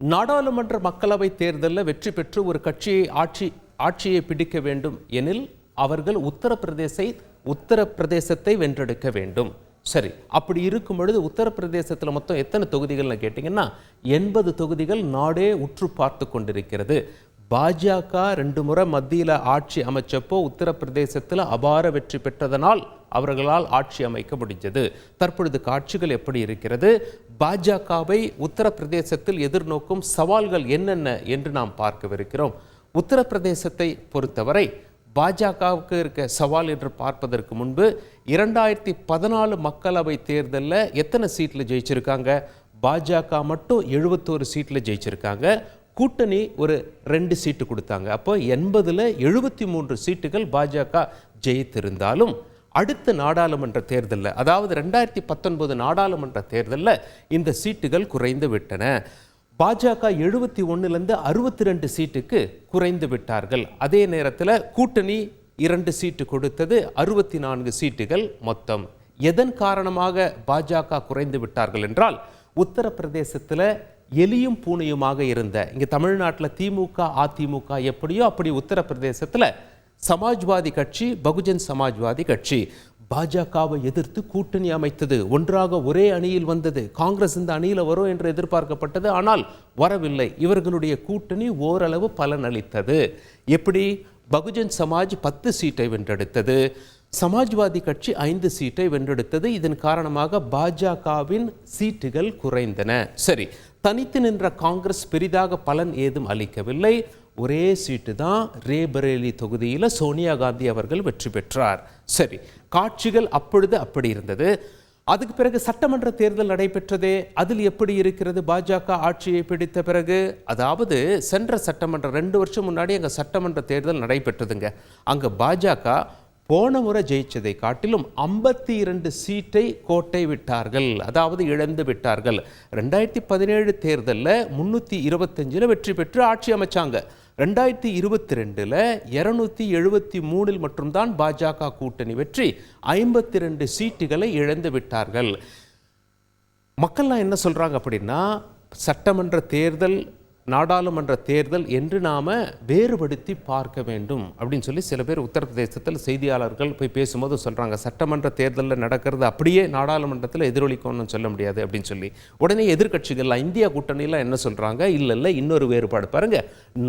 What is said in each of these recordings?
நாடாளுமன்ற மக்களவை தேர்தலில் வெற்றி பெற்று ஒரு கட்சியை ஆட்சியை பிடிக்க வேண்டும் எனில் அவர்கள் உத்தரப்பிரதேசத்தை வென்றெடுக்க வேண்டும். சரி, அப்படி இருக்கும் பொழுது உத்தரப்பிரதேசத்தில் மொத்தம் எத்தனை தொகுதிகள்னு கேட்டிங்கன்னா 80 தொகுதிகள் நாடே உற்று பார்த்து கொண்டிருக்கிறது. பாஜக 2 முறை மத்தியில் ஆட்சி அமைச்சப்போ உத்தரப்பிரதேசத்தில் அபார வெற்றி பெற்றதனால் அவர்களால் ஆட்சி அமைக்க முடிஞ்சது. தற்பொழுது காட்சிகள் எப்படி இருக்கிறது, பாஜகவை உத்தரப்பிரதேசத்தில் எதிர்நோக்கும் சவால்கள் என்னென்ன என்று நாம் பார்க்கவிருக்கிறோம். உத்தரப்பிரதேசத்தை பொறுத்தவரை பாஜகவுக்கு இருக்க சவால் என்று பார்ப்பதற்கு முன்பு 2014 மக்களவை தேர்தலில் எத்தனை சீட்டில் ஜெயிச்சிருக்காங்க? பாஜக மட்டும் 71 சீட்டில் ஜெயிச்சிருக்காங்க. கூட்டணி ஒரு 2 சீட்டு கொடுத்தாங்க. அப்போ 80ல் 73 சீட்டுகள் பாஜக ஜெயித்திருந்தாலும் அடுத்த நாடாளுமன்ற தேர்தலில், அதாவது 2019 நாடாளுமன்ற தேர்தலில் இந்த சீட்டுகள் குறைந்து விட்டன. பாஜக 71லேருந்து 62 சீட்டுக்கு குறைந்து விட்டார்கள். அதே நேரத்தில் கூட்டணி 2 சீட்டு கொடுத்தது, 64 சீட்டுகள் மொத்தம். எதன் காரணமாக பாஜக குறைந்து விட்டார்கள் என்றால், உத்தரப்பிரதேசத்தில் எலியும் பூனையுமாக இருந்த, இங்கே தமிழ்நாட்டில் திமுக அதிமுக எப்படியோ அப்படி உத்தரப்பிரதேசத்தில் சமாஜ்வாதி கட்சி, பகுஜன் சமாஜ்வாதி கட்சி பாஜகவை எதிர்த்து கூட்டணி அமைத்தது. ஒன்றாக ஒரே அணியில் வந்தது. காங்கிரஸ் இந்த அணியில் வரும் என்று எதிர்பார்க்கப்பட்டது, ஆனால் வரவில்லை. இவர்களுடைய கூட்டணி ஓரளவு பலனளித்தது. எப்படி? பகுஜன் சமாஜ் 10 சீட்டை வென்றெடுத்தது, சமாஜ்வாதி கட்சி 5 சீட்டை வென்றெடுத்தது. இதன் காரணமாக பாஜகவின் சீட்டுகள் குறைந்தன. சரி, தனித்து நின்ற காங்கிரஸ் பெரிதாக பலன் ஏதும் அளிக்கவில்லை. ஒரே சீட்டு தான் ரேபரேலி தொகுதியில் சோனியா காந்தி அவர்கள் வெற்றி பெற்றார். சரி, காட்சிகள் அப்பொழுது அப்படி இருந்தது. அதுக்கு பிறகு சட்டமன்ற தேர்தல் நடைபெற்றதே, அதில் எப்படி இருக்கிறது பாஜக ஆட்சியை பிடித்த பிறகு? அதாவது சென்ற சட்டமன்ற 2 வருஷம் முன்னாடி அங்கே சட்டமன்ற தேர்தல் நடைபெற்றதுங்க. அங்கே பாஜக போன முறை ஜெயிச்சதை காட்டிலும் 52 சீட்டை கோட்டை விட்டார்கள், அதாவது இழந்து விட்டார்கள். 2017 தேர்தலில் 325 வெற்றி பெற்று ஆட்சி அமைச்சாங்க. 2022 273 மட்டும்தான் பாஜக கூட்டணி வெற்றி, 52 சீட்டுகளை இழந்து விட்டார்கள். மக்கள்லாம் என்ன சொல்றாங்க அப்படின்னா, சட்டமன்ற தேர்தல் நாடாளுமன்ற தேர்தல் என்று நாம வேறுபடுத்தி பார்க்க வேண்டும் அப்படின்னு சொல்லி சில பேர் உத்தரப்பிரதேசத்தில் செய்தியாளர்கள் போய் பேசும்போது சொல்றாங்க. சட்டமன்ற தேர்தலில் நடக்கிறது அப்படியே நாடாளுமன்றத்தில் எதிரொலிக்கும்னு சொல்ல முடியாது அப்படின்னு சொல்லி. உடனே எதிர்கட்சிகள்லாம் இந்தியா கூட்டணியில் என்ன சொல்றாங்க, இல்லை இன்னொரு வேறுபாடு பாருங்க,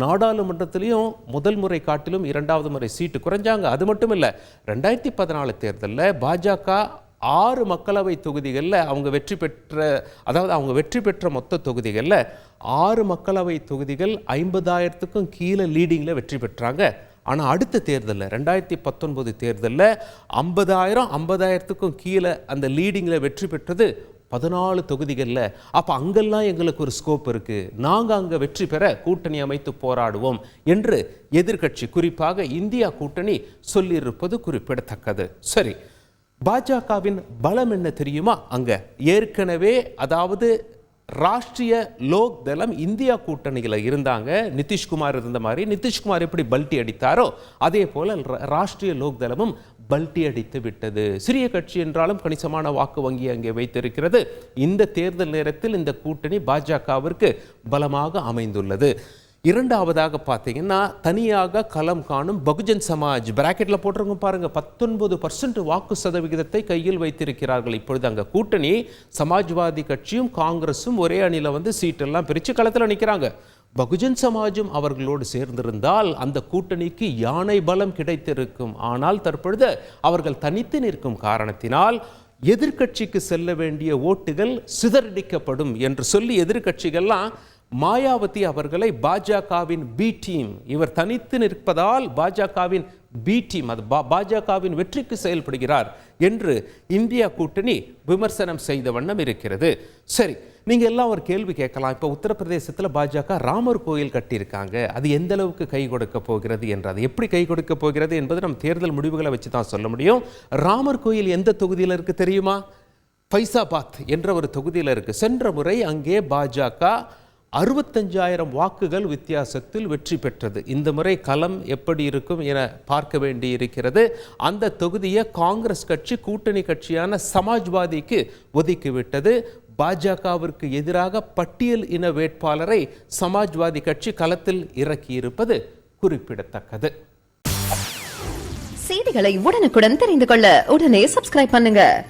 நாடாளுமன்றத்திலையும் முதல் முறை காட்டிலும் 2வது முறை சீட்டு குறைஞ்சாங்க. அது மட்டும் இல்லை, 2014 தேர்தலில் பாஜக 6 மக்களவை தொகுதிகளில் அவங்க வெற்றி பெற்ற மொத்த தொகுதிகளில் 6 மக்களவை தொகுதிகள் 50,000க்கும் கீழே லீடிங்கில் வெற்றி பெற்றாங்க. ஆனால் அடுத்த தேர்தலில் 2019 தேர்தலில் 50,000க்கும் கீழே அந்த லீடிங்கில் வெற்றி பெற்றது 14 தொகுதிகளில். அப்போ அங்கெல்லாம் எங்களுக்கு ஒரு ஸ்கோப் இருக்குது, நாங்கள் அங்கே வெற்றி பெற கூட்டணி அமைத்து போராடுவோம் என்று எதிர்கட்சி, குறிப்பாக இந்தியா கூட்டணி சொல்லியிருப்பது குறிப்பிடத்தக்கது. சரி, பாஜகவின் பலம் என்ன தெரியுமா? அங்க ஏற்கனவே, அதாவது ராஷ்டிரிய லோக் தளம் இந்தியா கூட்டணியில் இருந்தாங்க. நிதிஷ்குமார் இருந்த மாதிரி, நிதிஷ்குமார் எப்படி பல்ட்டி அடித்தாரோ அதே போல ராஷ்டிரிய லோக் தளமும் பல்ட்டி அடித்து விட்டது. சிறிய கட்சி என்றாலும் கணிசமான வாக்கு வங்கி அங்கே வைத்திருக்கிறது. இந்த தேர்தல் நேரத்தில் இந்த கூட்டணி பாஜகவிற்கு பலமாக அமைந்துள்ளது. இரண்டாவதாக பார்த்தீங்கன்னா, தனியாக களம் காணும் பகுஜன் சமாஜ், பிராக்கெட்ல போட்டிருங்க பாருங்க, 19% வாக்கு சதவிகிதத்தை கையில் வைத்திருக்கிறார்கள். இப்பொழுது அங்கே கூட்டணி சமாஜ்வாதி கட்சியும் காங்கிரஸும் ஒரே அணியில் வந்து சீட்டெல்லாம் பிரித்து களத்தில் நிற்கிறாங்க. பகுஜன் சமாஜும் அவர்களோடு சேர்ந்திருந்தால் அந்த கூட்டணிக்கு யானை பலம் கிடைத்திருக்கும். ஆனால் தற்பொழுது அவர்கள் தனித்து நிற்கும் காரணத்தினால் எதிர்கட்சிக்கு செல்ல வேண்டிய ஓட்டுகள் சிதறடிக்கப்படும் என்று சொல்லி எதிர்கட்சிகள்லாம் மாயாவதி அவர்களை பாஜகவின் பி டீம், இவர் தனித்து நிற்பதால் பாஜகவின் பி டீம், அது பாஜகவின் வெற்றிக்கு செயல்படுகிறார் என்று இந்தியா கூட்டணி விமர்சனம் செய்த வண்ணம் இருக்கிறது. சரி, நீங்க எல்லாம் ஒரு கேள்வி கேட்கலாம். இப்போ உத்தரப்பிரதேசத்தில் பாஜக ராமர் கோயில் கட்டியிருக்காங்க, அது எந்த அளவுக்கு கை கொடுக்க போகிறது என்று, அது எப்படி கை கொடுக்க போகிறது என்பது நம்ம தேர்தல் முடிவுகளை வச்சு தான் சொல்ல முடியும். ராமர் கோயில் எந்த தொகுதியில் இருக்கு தெரியுமா? ஃபைசாபாத் என்ற ஒரு தொகுதியில் இருக்கு. சென்ற முறை அங்கே பாஜக 65,000 வாக்குகள் வித்தியாசத்தில் வெற்றி பெற்றது. இந்த முறை களம் எப்படி இருக்கும் என பார்க்க வேண்டி இருக்கிறது. அந்த தொகுதியை காங்கிரஸ் கட்சி கூட்டணி கட்சியான சமாஜ்வாதிக்கு ஒதுக்கிவிட்டது. பாஜகவிற்கு எதிராக பட்டியல் இன வேட்பாளரை சமாஜ்வாதி கட்சி களத்தில் இறக்கியிருப்பது குறிப்பிடத்தக்கது. செய்திகளை உடனுக்குடன் தெரிந்து கொள்ள உடனே சப்ஸ்கிரைப் பண்ணுங்க.